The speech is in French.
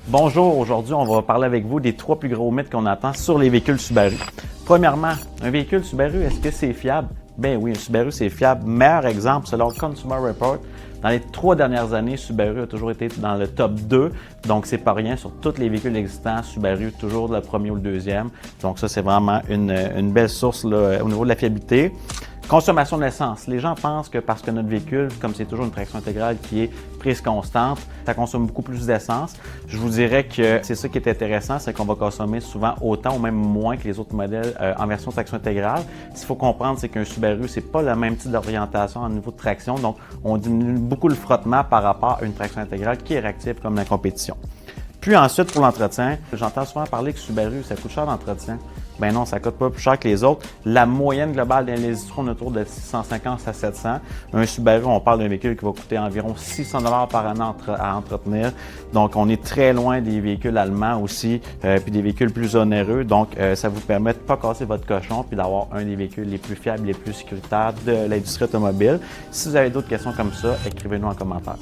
Bonjour, aujourd'hui on va parler avec vous des 3 plus gros mythes qu'on entend sur les véhicules Subaru. Premièrement, un véhicule Subaru, est-ce que c'est fiable? Ben oui, un Subaru c'est fiable. Meilleur exemple, selon Consumer Report, dans les 3 dernières années, Subaru a toujours été dans le top 2, donc c'est pas rien. Sur tous les véhicules existants, Subaru toujours le premier ou le deuxième. Donc ça, c'est vraiment une belle source là, au niveau de la fiabilité. Consommation d'essence. Les gens pensent que parce que notre véhicule, comme c'est toujours une traction intégrale qui est prise constante, ça consomme beaucoup plus d'essence. Je vous dirais que c'est ça qui est intéressant, c'est qu'on va consommer souvent autant ou même moins que les autres modèles en version traction intégrale. Ce qu'il faut comprendre, c'est qu'un Subaru, c'est pas le même type d'orientation au niveau de traction, donc on diminue beaucoup le frottement par rapport à une traction intégrale qui est réactive comme la compétition. Puis ensuite, pour l'entretien, j'entends souvent parler que Subaru, ça coûte cher l'entretien. Ben non, ça ne coûte pas plus cher que les autres. La moyenne globale dans les tourne autour de 650 à 700. Un Subaru, on parle d'un véhicule qui va coûter environ 600 $ par an à entretenir. Donc, on est très loin des véhicules allemands aussi, puis des véhicules plus onéreux. Donc, ça vous permet de ne pas casser votre cochon puis d'avoir un des véhicules les plus fiables, les plus sécuritaires de l'industrie automobile. Si vous avez d'autres questions comme ça, écrivez-nous en commentaire.